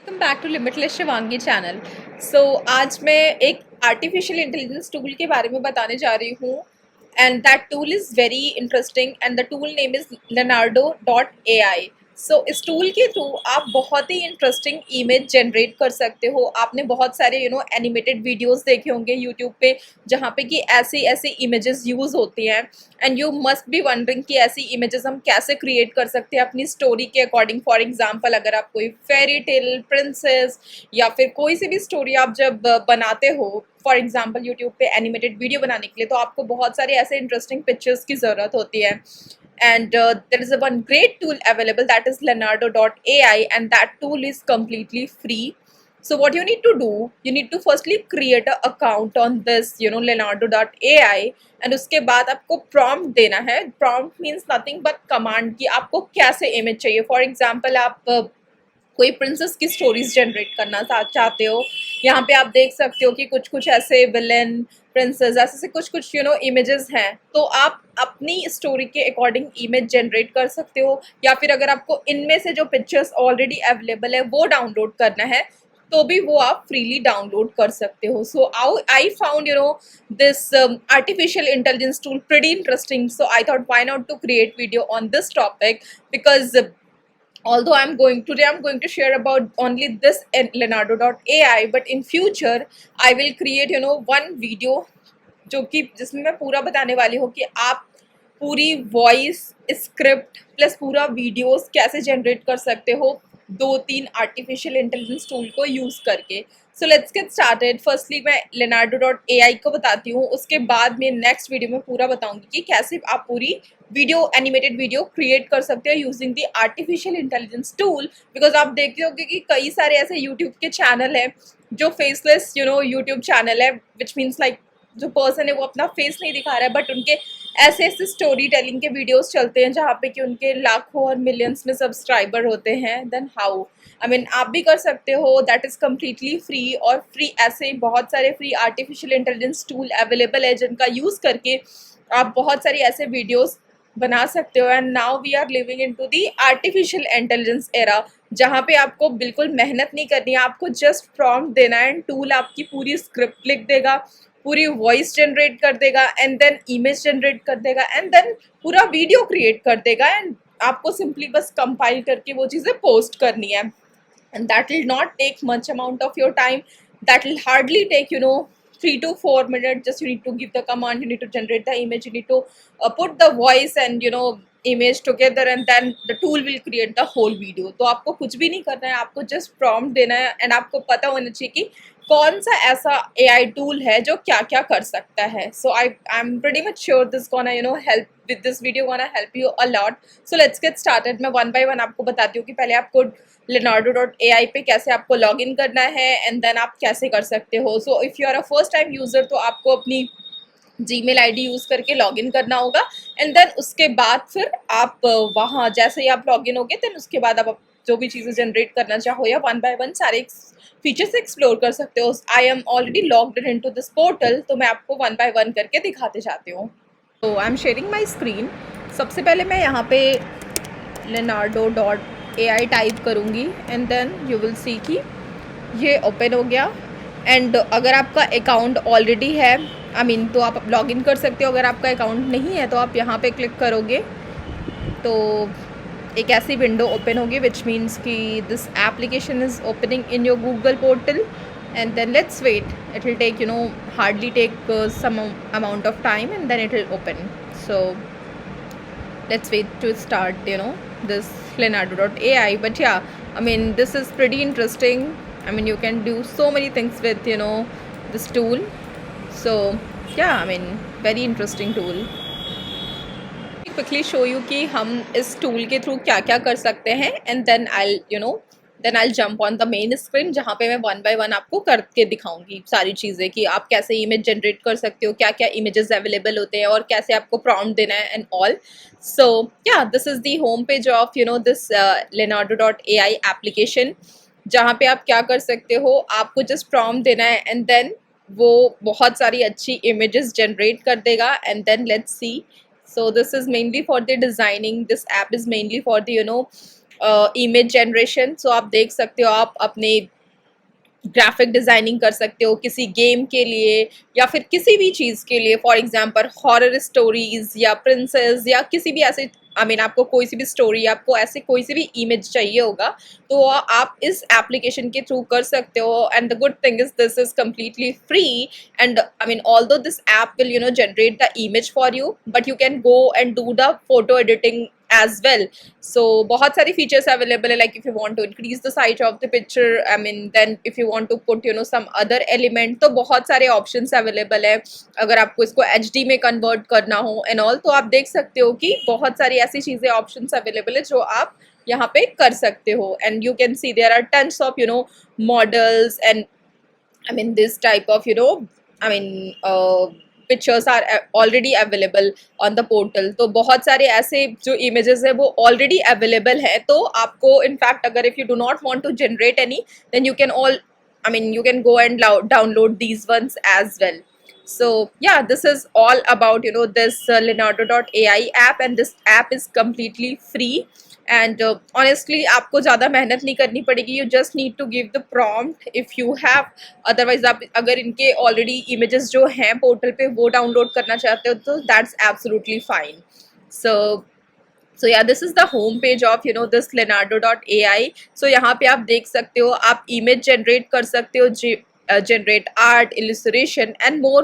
Welcome back to limitless Shivangi channel. So आज मैं एक आर्टिफिशियल इंटेलिजेंस टूल के बारे में बताने जा रही हूँ and that tool is very interesting and the tool name is Leonardo.ai। सो इस टूल के थ्रू आप बहुत ही इंटरेस्टिंग इमेज जनरेट कर सकते हो। आपने बहुत सारे एनिमेटेड वीडियोस देखे होंगे यूट्यूब पे जहाँ पे कि ऐसी ऐसी इमेजेस यूज़ होती हैं and you must be wondering कि ऐसी इमेजेस हम कैसे क्रिएट कर सकते हैं अपनी स्टोरी के अकॉर्डिंग। फॉर एग्जांपल अगर आप कोई फेरी टेल प्रिंसेस या फिर कोई सी भी स्टोरी आप जब बनाते हो, फॉर एग्जांपल यूट्यूब पे एनिमेटेड वीडियो बनाने के लिए, तो आपको बहुत सारे ऐसे इंटरेस्टिंग पिक्चर्स की ज़रूरत होती है। And there is a one great tool available, that is Leonardo.ai, and that tool is completely free. So what you need to do, you need to firstly create a account on this Leonardo.ai, and उसके बाद आपको prompt देना है। Prompt means nothing but command कि आपको कैसे image चाहिए। For example आप कोई प्रिंसेस की स्टोरीज जनरेट करना चाहते हो, यहाँ पे आप देख सकते हो कि कुछ कुछ ऐसे विलन प्रिंसेस ऐसे कुछ कुछ इमेजेस हैं, तो आप अपनी स्टोरी के अकॉर्डिंग इमेज जनरेट कर सकते हो। या फिर अगर आपको इनमें से जो पिक्चर्स ऑलरेडी अवेलेबल है वो डाउनलोड करना है तो भी वो आप फ्रीली डाउनलोड कर सकते हो। So I found this artificial intelligence tool pretty interesting, so I thought why not to create video on this topic, because although I'm going to share about only this in Leonardo.ai, but in future I will create one video जो कि जिसमें मैं पूरा बताने वाली हूँ कि आप पूरी वॉइस स्क्रिप्ट प्लस पूरा वीडियोस कैसे जनरेट कर सकते हो दो तीन आर्टिफिशियल इंटेलिजेंस टूल को यूज़ करके। सो लेट्स गेट स्टार्टेड। फर्स्टली मैं Leonardo.ai को बताती हूँ, उसके बाद मैं नेक्स्ट वीडियो में पूरा बताऊंगी कि कैसे आप पूरी वीडियो एनिमेटेड वीडियो क्रिएट कर सकते हो using the artificial intelligence tool. Because आप देखते होंगे कि कई सारे ऐसे यूट्यूब के चैनल हैं जो फेसलेस यूट्यूब चैनल है, विच मीन्स लाइक जो पर्सन है वो अपना फेस नहीं दिखा रहा है, बट उनके ऐसे ऐसे स्टोरी टेलिंग के वीडियोस चलते हैं जहाँ पे कि उनके लाखों और मिलियंस में सब्सक्राइबर होते हैं। देन हाउ आई मीन आप भी कर सकते हो, दैट इज़ कम्प्लीटली फ्री। और फ्री ऐसे बहुत सारे free artificial intelligence tool available है जिनका यूज़ करके आप बहुत सारी ऐसे वीडियोस बना सकते हो। And now we are living into the artificial intelligence era, जहाँ पे आपको बिल्कुल मेहनत नहीं करनी है, आपको जस्ट प्रॉम्प्ट देना है एंड टूल आपकी पूरी स्क्रिप्ट लिख देगा, पूरी वॉइस जनरेट कर देगा एंड देन इमेज जनरेट कर देगा एंड देन पूरा वीडियो क्रिएट कर देगा। एंड आपको सिंपली बस कंपाइल करके वो चीज़ें पोस्ट करनी है and that will not take much amount of your time. That will hardly take 3 to 4 minutes. Just you need to give the command, you need to generate the image, you need to put the voice and image together, and then the tool will create the whole video. तो आपको कुछ भी नहीं करना है, आपको just prompt देना है एंड आपको पता होना चाहिए कि कौन सा ऐसा AI टूल है जो क्या क्या कर सकता है। So I am pretty much sure this gonna help with this video, gonna help you a lot. So let's get started. मैं वन बाय वन आपको बताती हूँ कि पहले आपको Leonardo.ai पे कैसे आपको लॉग इन करना है एंड देन आप कैसे कर सकते हो। So if you are a first time user तो आपको अपनी जीमेल आईडी यूज़ करके लॉगिन करना होगा एंड देन उसके बाद फिर आप वहाँ जैसे ही आप लॉगिन होगे देन उसके बाद आप जो भी चीज़ें जनरेट करना चाहो या वन बाय वन सारे फीचर्स एक्सप्लोर कर सकते हो। I am already logged in to this portal, तो मैं आपको वन बाय वन करके दिखाते जाती हूँ। तो I am sharing my screen. सबसे पहले मैं यहाँ पे Leonardo.ai टाइप करूँगी and then you will see कि ये ओपन हो गया। एंड अगर आपका अकाउंट ऑलरेडी है तो आप लॉग इन कर सकते हो। अगर आपका अकाउंट नहीं है तो आप यहाँ पे क्लिक करोगे तो एक ऐसी विंडो ओपन होगी, विच मीन्स कि this application is opening in your Google portal and then let's wait, it will take hardly take some amount of time and then it will open. So let's wait to start this Leonardo.ai. But yeah, this is pretty interesting. You can do so many things with this tool. So yeah, very interesting tool. Quickly show you कि हम इस tool के through क्या क्या कर सकते हैं and then I'll jump on the main screen, जहाँ पे मैं वन बाय वन आपको करके दिखाऊंगी सारी चीज़ें कि आप कैसे इमेज जनरेट कर सकते हो, क्या क्या इमेजेस अवेलेबल होते हैं और कैसे आपको प्रॉम्प्ट देना है and all. So yeah this is the home page of this Leonardo.ai application, जहाँ पे आप क्या कर सकते हो, आपको जस्ट प्रॉम्प्ट देना है एंड देन वो बहुत सारी अच्छी इमेजेस जनरेट कर देगा and then let's see. So this is mainly for the designing. This app is mainly for the image generation. So आप देख सकते हो, आप अपने ग्राफिक डिज़ाइनिंग कर सकते हो किसी गेम के लिए या फिर किसी भी चीज़ के लिए। फॉर एग्जांपल हॉरर स्टोरीज या प्रिंसेस या किसी भी ऐसे आपको कोई सी भी स्टोरी, आपको ऐसे कोई सी भी इमेज चाहिए होगा तो आप इस एप्लीकेशन के थ्रू कर सकते हो। And the good thing is this is completely free. And although this app will generate the image for you, but you can go and do the photo editing as well. So बहुत सारी features available है, like if you want to increase the size of the picture, then if you want to put some other element, तो बहुत सारे options available है। अगर आपको इसको HD में convert करना हो and all, तो आप देख सकते हो कि बहुत सारी ऐसी चीज़ें options available है जो आप यहाँ पे कर सकते हो। And you can see there are tons of models and this type of pictures are already available on the portal. तो बहुत सारे ऐसे जो इमेजेस है वो ऑलरेडी अवेलेबल है। तो आपको इनफैक्ट अगर if you do not want to generate any, then you can all you can go and download these ones as well. So yeah, this is all about this Leonardo.ai app, and this app is completely free. And honestly आपको ज़्यादा मेहनत नहीं करनी पड़ेगी, you just need to give the prompt if you have. Otherwise आप अगर इनके already images जो हैं पोर्टल पे वो डाउनलोड करना चाहते हो तो that's absolutely fine. So yeah this is the home page of this Leonardo.ai। So यहाँ पे आप देख सकते हो, आप इमेज जनरेट कर सकते हो, generate art, illustration and more,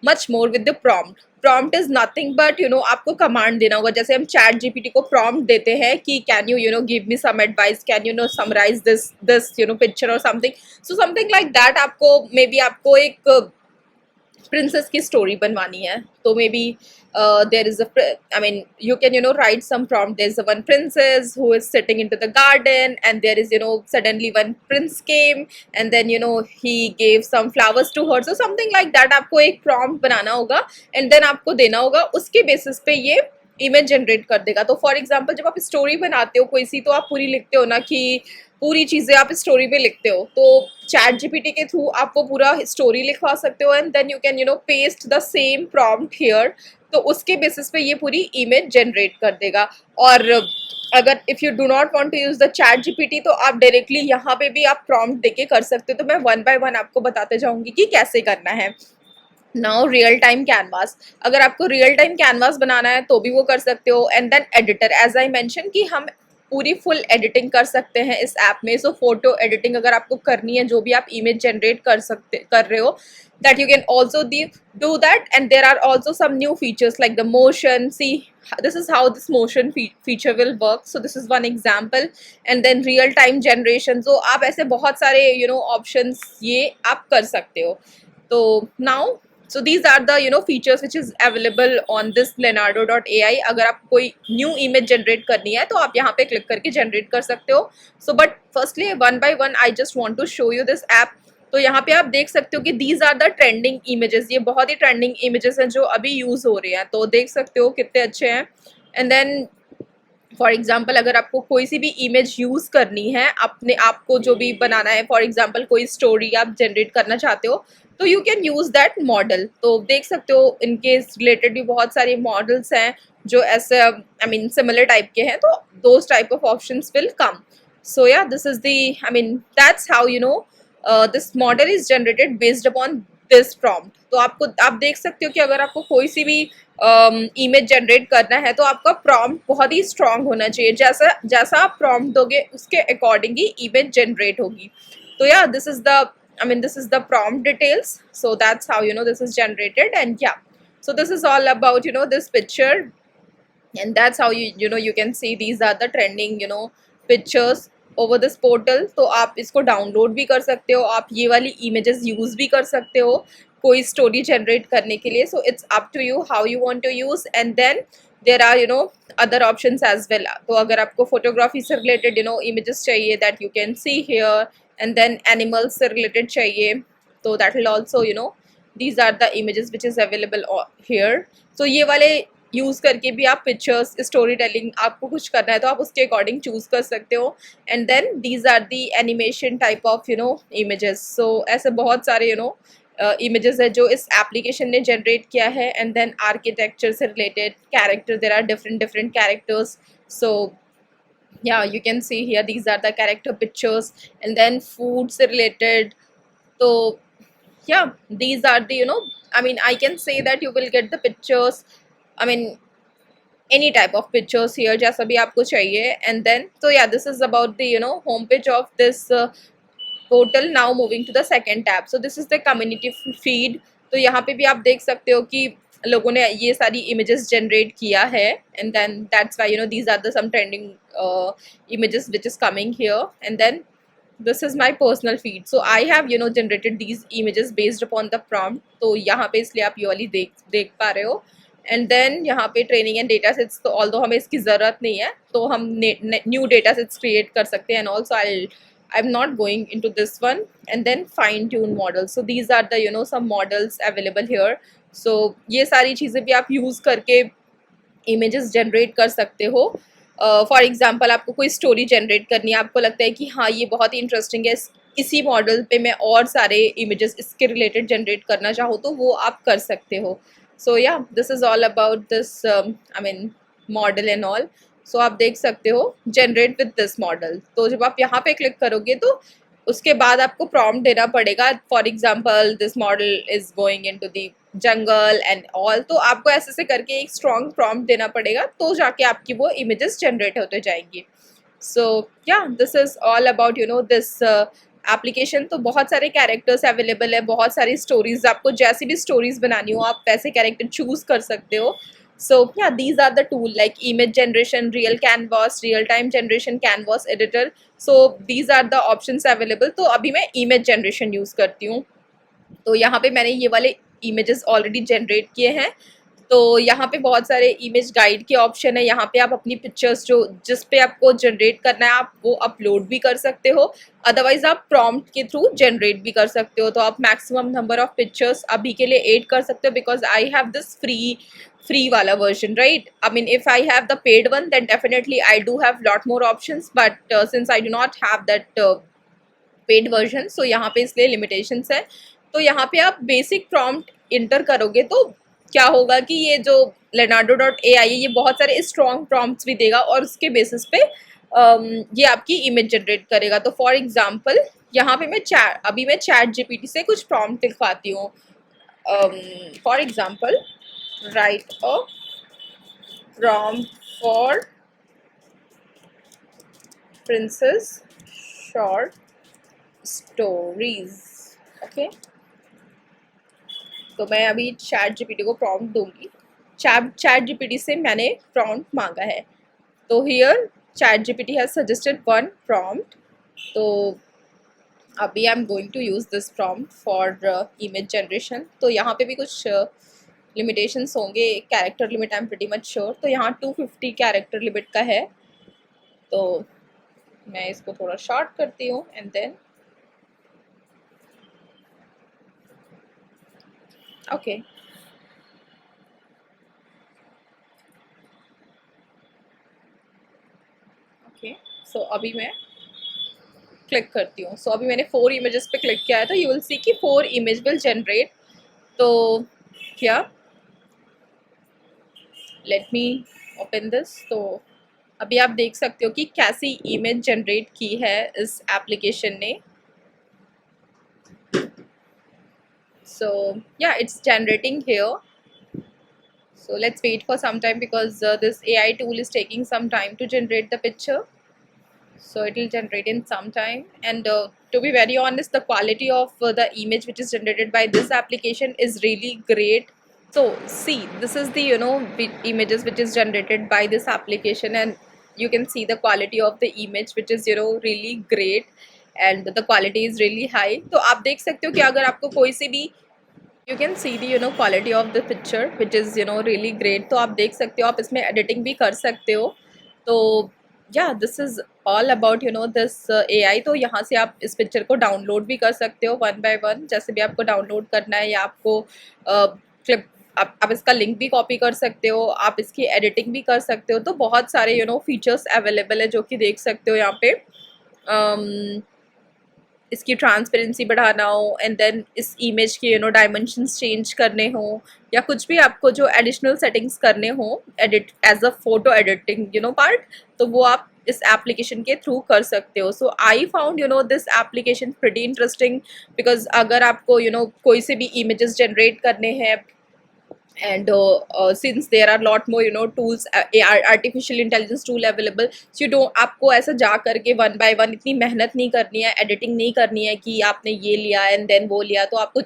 much more with the prompt. Prompt is nothing but आपको कमांड देना होगा। जैसे हम चैट जीपीटी को प्रॉम्प्ट देते हैं कि can you give me some advice, can summarize this picture और something. So something like that आपको मे बी आपको एक प्रिंसेस की स्टोरी बनवानी है तो may be there is you can write some prompt. There's one princess who is sitting into the garden, and there is suddenly one prince came, and then he gave some flowers to her. So something like that आपको एक prompt बनाना होगा and then आपको देना होगा, उसके basis पे ये image generate कर देगा। तो फॉर एग्जाम्पल जब आप स्टोरी बनाते हो कोई सी, तो आप पूरी लिखते हो ना कि पूरी चीज़ें आप स्टोरी पे लिखते हो, तो चैट जीपीटी के थ्रू आप वो पूरा स्टोरी लिखवा सकते हो and then you can paste the same prompt here. तो उसके बेसिस पे ये पूरी इमेज जनरेट कर देगा। और अगर if you do not want to use the chat GPT तो आप डायरेक्टली यहाँ पे भी आप प्रॉम्प्ट देके कर सकते हो। तो मैं वन बाय वन आपको बताते जाऊँगी कि कैसे करना है। नाउ रियल टाइम कैनवास, अगर आपको रियल टाइम कैनवास बनाना है तो भी वो कर सकते हो। And then editor, as I mention कि हम पूरी फुल एडिटिंग कर सकते हैं इस ऐप में। सो फोटो एडिटिंग अगर आपको करनी है, जो भी आप इमेज जनरेट कर रहे हो, that you can also do that. And there are also some new features like the motion. See, this is how this motion feature will work. So this is one example. And then real time generation. So आप ऐसे बहुत सारे options ये आप कर सकते हो। तो now, so these are the features which is available on this Leonardo.ai। अगर आप कोई न्यू इमेज जनरेट करनी है तो आप यहाँ पे क्लिक करके जनरेट कर सकते हो। So but firstly one by one I just want to show you this app. तो यहाँ पे आप देख सकते हो कि these are the trending images, ये बहुत ही ट्रेंडिंग इमेजेस हैं जो अभी यूज़ हो रहे हैं। तो देख सकते हो कितने अच्छे हैं। एंड देन फॉर एग्जाम्पल अगर आपको कोई सी भी इमेज यूज़ करनी है, अपने आप को जो भी बनाना है, फॉर एग्जाम्पल कोई स्टोरी आप जनरेट करना चाहते हो, तो you can use that model. तो देख सकते हो इनके रिलेटेड भी बहुत सारे मॉडल्स हैं जो ऐसे सिमिलर टाइप के हैं। तो those type of options will come. So yeah this is the that's how this model is generated based upon this prompt. तो आपको आप देख सकते हो कि अगर आपको कोई सी भी इमेज जनरेट करना है तो आपका प्रॉम्प्ट बहुत ही स्ट्रांग होना चाहिए। जैसा जैसा आप प्रॉम्प्ट दोगे उसके अकॉर्डिंग ही इमेज जनरेट होगी। तो या this is the this is the prompt details. So that's how this is generated. And yeah, so this is all about this picture, and that's how you can see these are the trending pictures over this portal. तो आप इसको download भी कर सकते हो, आप ये वाली इमेजेस यूज़ भी कर सकते हो कोई स्टोरी जनरेट करने के लिए। So it's up to you how you want to use. And then there are other options as well. तो अगर आपको फोटोग्राफी से रिलेटेड इमेजेस चाहिए, that you can see here. And then animals से related चाहिए तो that will also these are the images which is available here. So ये वाले यूज़ करके भी आप पिक्चर्स, स्टोरी टेलिंग आपको कुछ करना है तो आप उसके अकॉर्डिंग चूज़ कर सकते हो। And then these are the animation type of images. So ऐसे बहुत सारे इमेजेस है जो इस एप्लीकेशन ने जनरेट किया है। एंड देन आर्किटेक्चर से related character, there are different characters. So yeah, you can see here these are the character pictures, and then foods related. So yeah, these are the, I mean, I can say that you will get the pictures, I mean, any type of pictures here जैसा भी आपको चाहिए. And then so yeah, this is about the, home page of this portal. Now moving to the second tab, so this is the community feed. तो यहाँ पे भी आप देख सकते हो कि लोगों ने ये सारी images generate किया है. And then that's why, these are the some trending images which is coming here. And then this is my personal feed, so I have, generated these images based upon the prompt. तो यहाँ पे इसलिए आप ये वाली देख पा रहे हो. एंड देन यहाँ पे ट्रेनिंग एंड डेटा सेट्स, तो ऑल्दो हमें इसकी ज़रूरत नहीं है, तो हम न्यू डेटा सेट्स क्रिएट कर सकते हैं. And also I'm not going into this one. And then fine tune models, so these are the, some models available here. So ये सारी चीज़ें भी आप यूज़ करके इमेजेस जनरेट कर सकते हो. फॉर एग्जांपल आपको कोई स्टोरी जनरेट करनी है, आपको लगता है कि हाँ ये बहुत ही इंटरेस्टिंग है, इसी मॉडल पे मैं और सारे इमेजेस इसके रिलेटेड जनरेट करना चाहो तो वो आप कर सकते हो. So yeah this is all about this, I mean, model and all. So आप देख सकते हो जनरेट विद दिस मॉडल. तो जब आप यहाँ पे क्लिक करोगे तो उसके बाद आपको प्रॉम्प्ट देना पड़ेगा. For example this model is going into the jungle and all, तो आपको ऐसे से करके एक स्ट्रॉन्ग प्रॉम्प्ट देना पड़ेगा, तो जाके आपकी वो इमेजेस जनरेट होते जाएंगी. सो yeah this is all about, this application. तो बहुत सारे कैरेक्टर्स अवेलेबल है, बहुत सारी स्टोरीज, आपको जैसी भी स्टोरीज बनानी हो आप वैसे कैरेक्टर चूज कर सकते हो. So yeah, these are the tool like image generation, real canvas, real time generation, canvas editor. So these are the options available. तो अभी मैं image generation यूज़ करती हूँ. तो यहाँ पे मैंने ये वाले images ऑलरेडी जनरेट किए हैं. तो यहाँ पे बहुत सारे इमेज गाइड के ऑप्शन है. यहाँ पे आप अपनी पिक्चर्स जो जिस पे आपको जनरेट करना है आप वो अपलोड भी कर सकते हो, अदरवाइज आप प्रॉम्प्ट के थ्रू जनरेट भी कर सकते हो. तो आप मैक्सिमम नंबर ऑफ पिक्चर्स अभी के लिए ऐड कर सकते हो, because I have this free wala version, right? I mean, if I have the paid one, then definitely I do have lot more options, but since I do not have that paid version, so यहाँ पे इसलिए limitations है. तो यहाँ पे आप basic prompt inter करोगे तो क्या होगा कि ये जो Leonardo.ai है ये बहुत सारे स्ट्रॉन्ग प्रॉम्प्ट्स भी देगा और उसके बेसिस पे ये आपकी इमेज जनरेट करेगा. तो फॉर एग्जांपल यहाँ पे अभी मैं चैट जीपीटी से कुछ प्रॉम्प्ट लिखवाती हूँ. For example write a prompt for princess short stories. Okay, तो मैं अभी चैट जीपीटी को प्रॉम्प्ट दूंगी. चैट जीपीटी से मैंने प्रॉम्प्ट मांगा है. तो here chat GPT has suggested one prompt. तो अभी I am going to use this prompt for image generation. तो यहाँ पे भी कुछ लिमिटेशंस होंगे. Character limit I am pretty much sure. तो यहाँ 250 कैरेक्टर लिमिट का है. तो मैं इसको थोड़ा शॉर्ट करती हूँ एंड देन ओके. ओके, सो अभी मैं क्लिक करती हूँ. सो अभी मैंने 4 इमेजेस पे क्लिक किया है, तो यू विल सी कि 4 इमेज विल जनरेट. तो क्या, लेट मी ओपन दिस. तो अभी आप देख सकते हो कि कैसी इमेज जनरेट की है इस एप्लीकेशन ने. So yeah, it's generating here. So let's wait for some time because this AI tool is taking some time to generate the picture. So it will generate in some time. And to be very honest, the quality of the image which is generated by this application is really great. So see, this is the images which is generated by this application, and you can see the quality of the image which is really great, and the quality is really high. तो आप देख सकते हो कि अगर आपको कोई सी भी you can C the quality of the picture which is really great. तो आप देख सकते हो, आप इसमें एडिटिंग भी कर सकते हो. तो या this is all about this AI. तो यहाँ से आप इस पिक्चर को डाउनलोड भी कर सकते हो वन बाय वन, जैसे भी आपको डाउनलोड करना है, या आपको क्लिप आप इसका लिंक भी कॉपी कर सकते हो, आप इसकी एडिटिंग भी कर सकते हो. तो बहुत सारे फीचर्स अवेलेबल है जो कि देख सकते हो यहाँ पे. इसकी ट्रांसपेरेंसी बढ़ाना हो, एंड देन इस इमेज के डायमेंशंस चेंज करने हो, या कुछ भी आपको जो एडिशनल सेटिंग्स करने हो edit as a photo editing part, तो वो आप इस एप्लीकेशन के थ्रू कर सकते हो. So I found this application pretty interesting, because अगर आपको कोई से भी इमेजेस जनरेट करने हैं, and since there are lot more tools, artificial intelligence tool available, so you don't आपको ऐसा जा करके वन बाय वन इतनी मेहनत नहीं करनी है, एडिटिंग नहीं करनी है कि आपने ये लिया एंड देन वो लिया, तो आपको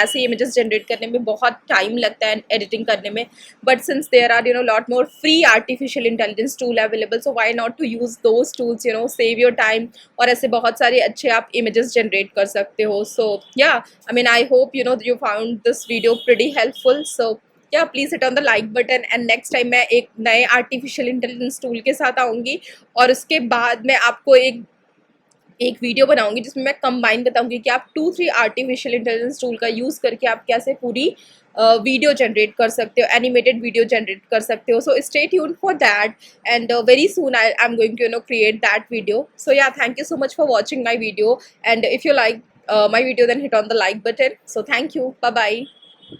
ऐसे इमेजेस जनरेट करने में बहुत टाइम लगता है एडिटिंग करने में. But since there are lot more free artificial intelligence tool available, so why not to use those tools, save your time, और ऐसे बहुत सारे अच्छे आप इमेजेस जनरेट कर सकते हो. सो या I mean I hope you found this video pretty helpful. So yeah, please hit on the like button, and next time मैं एक नए आर्टिफिशियल इंटेलिजेंस टूल के साथ आऊँगी, और उसके बाद मैं आपको एक वीडियो बनाऊंगी जिसमें मैं कंबाइन बताऊंगी कि आप 2-3 आर्टिफिशियल इंटेलिजेंस टूल का यूज़ करके आप कैसे पूरी वीडियो जनरेट कर सकते हो, एनिमेटेड वीडियो जनरेट कर सकते हो. So stay tune for that, and very soon I am going to create that video. So yeah, thank you so much for watching my video, and if you like my video, then hit on the like button. So thank you, bye bye.